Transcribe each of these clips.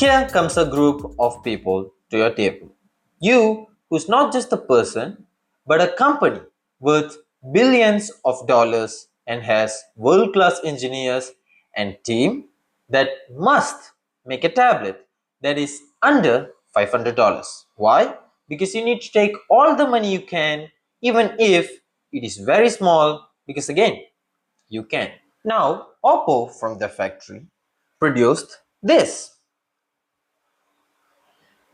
Here comes a group of people to your table. You, who's not just a person, but a company worth billions of dollars and has world-class engineers and team that must make a tablet that is under $500. Why? Because you need to take all the money you can, even if it is very small, because again, you can. Now, OPPO from the factory produced this.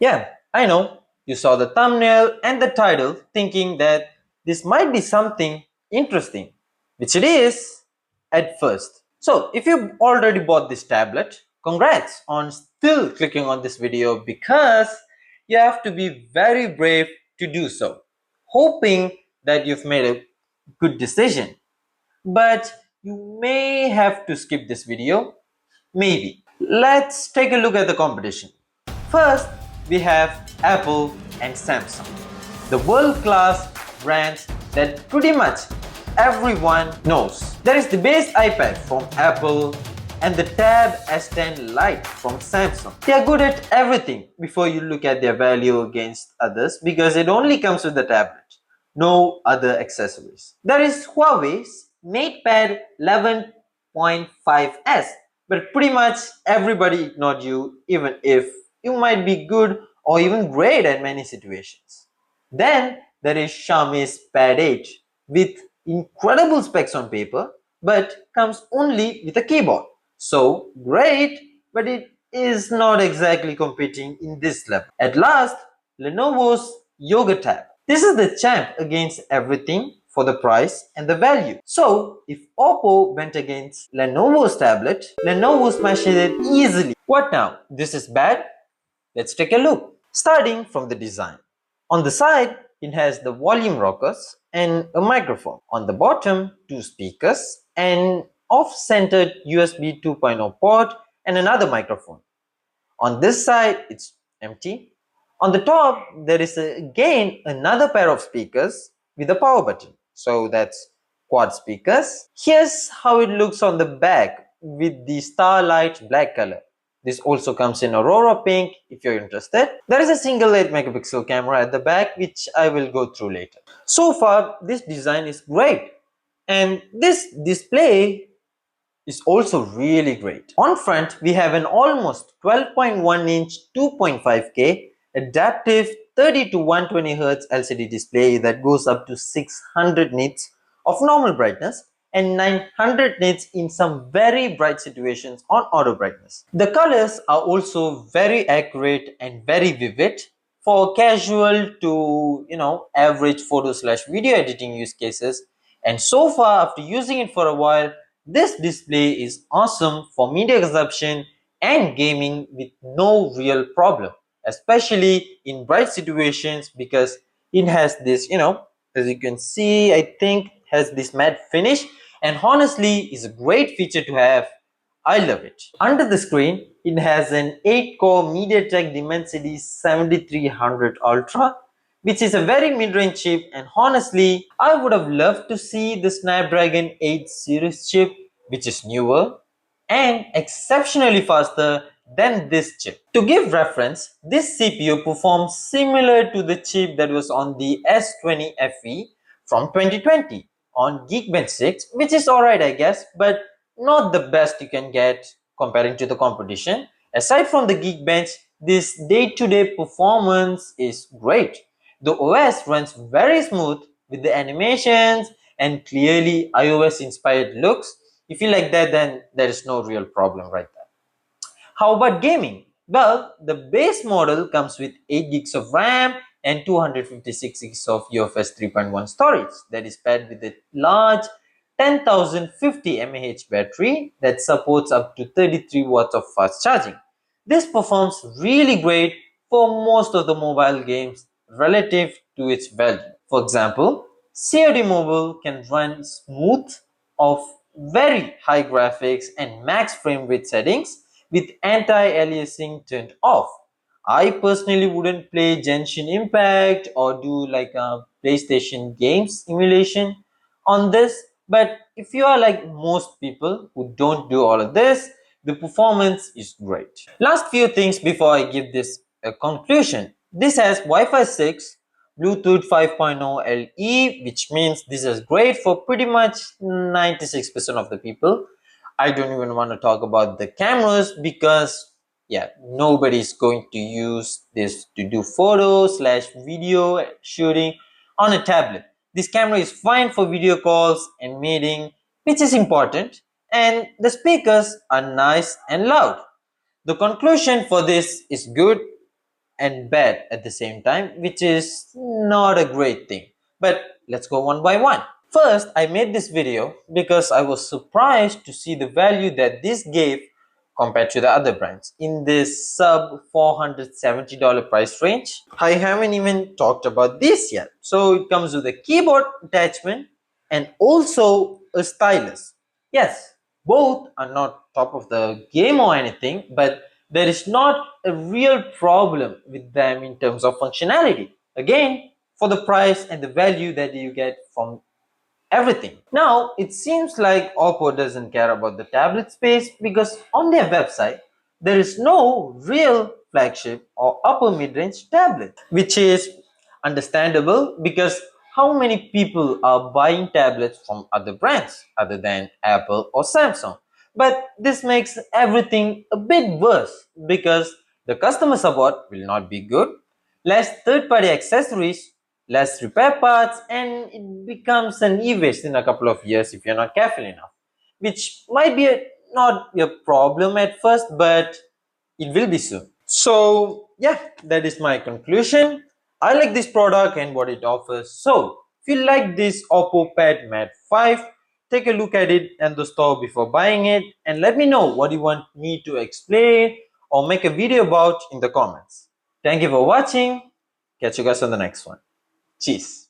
Yeah, I know. You saw the thumbnail and the title thinking that this might be something interesting, which it is at first. So, if you already bought this tablet, congrats on still clicking on this video because you have to be very brave to do so, hoping that you've made a good decision. But you may have to skip this video, maybe. Let's take a look at the competition. First, we have Apple and Samsung, the world-class brands that pretty much everyone knows. There is the base iPad from Apple and the Tab S10 Lite from Samsung. They are good at everything before you look at their value against others because it only comes with the tablet, no other accessories. There is Huawei's MatePad 11.5S, but pretty much everybody ignored you even if you might be good or even great at many situations. Then there is Xiaomi's Pad 8 with incredible specs on paper but comes only with a keyboard. So great, but it is not exactly competing in this level. At last, Lenovo's Yoga Tab. This is the champ against everything for the price and the value. So if OPPO went against Lenovo's tablet, Lenovo smashed it easily. What now? This is bad? Let's take a look. Starting from the design. On the side, it has the volume rockers and a microphone. On the bottom, two speakers and off-centered USB 2.0 port and another microphone. On this side, it's empty. On the top, there is again another pair of speakers with a power button. So that's quad speakers. Here's how it looks on the back with the starlight black color. This also comes in Aurora pink if you're interested. There is a single 8 megapixel camera at the back which I will go through later. So far, this design is great. And this display is also really great. On front, we have an almost 12.1-inch 2.5K adaptive 30 to 120 Hz LCD display that goes up to 600 nits of normal brightness and 900 nits in some very bright situations on auto brightness. The colors are also very accurate and very vivid for casual to average photo/video editing use cases. And so far, after using it for a while, this display is awesome for media consumption and gaming with no real problem, especially in bright situations because it has this, as you can see, I think has this matte finish and honestly is a great feature to have. I love it. Under the screen, it has an 8-core MediaTek Dimensity 7300 Ultra, which is a very mid-range chip, and honestly, I would have loved to see the Snapdragon 8 series chip, which is newer and exceptionally faster than this chip. To give reference, this CPU performs similar to the chip that was on the S20 FE from 2020 on Geekbench 6, which is alright I guess, but not the best you can get comparing to the competition. Aside from the Geekbench, this day-to-day performance is great. The OS runs very smooth with the animations and clearly iOS inspired looks. If you like that, then there is no real problem right there. How about gaming? Well, the base model comes with 8 gigs of RAM and 256 gigs of UFS 3.1 storage that is paired with a large 10,050 mAh battery that supports up to 33 watts of fast charging. This performs really great for most of the mobile games relative to its value. For example, COD Mobile can run smooth of very high graphics and max frame rate settings with anti-aliasing turned off. I personally wouldn't play Genshin Impact or do like a PlayStation games emulation on this, but if you are like most people who don't do all of this the performance is great. Last few things before I give this a conclusion. This has Wi-Fi 6, Bluetooth 5.0 LE, which means this is great for pretty much 96% of the people. I don't even want to talk about the cameras because yeah, nobody's going to use this to do photos slash video shooting on a tablet. This camera is fine for video calls and meeting, which is important, and the speakers are nice and loud. The conclusion for this is good and bad at the same time, which is not a great thing. But let's go one by one. First, I made this video because I was surprised to see the value that this gave compared to the other brands in this sub $470 price range. I haven't even talked about this yet. So it comes with a keyboard attachment and also a stylus. Yes, both are not top of the game or anything, but there is not a real problem with them in terms of functionality. Again, for the price and the value that you get from everything. Now, it seems like OPPO doesn't care about the tablet space because on their website, there is no real flagship or upper mid-range tablet, which is understandable because how many people are buying tablets from other brands other than Apple or Samsung? But this makes everything a bit worse because the customer support will not be good, less third-party accessories, less repair parts, and it becomes an e-waste in a couple of years if you're not careful enough, which might be not a problem at first, but it will be soon. So yeah, that is my conclusion. I like this product and what it offers. So if you like this OPPO Pad Mat 5, take a look at it and the store before buying it, and let me know what you want me to explain or make a video about in the comments. Thank you for watching. Catch you guys on the next one. Cheers.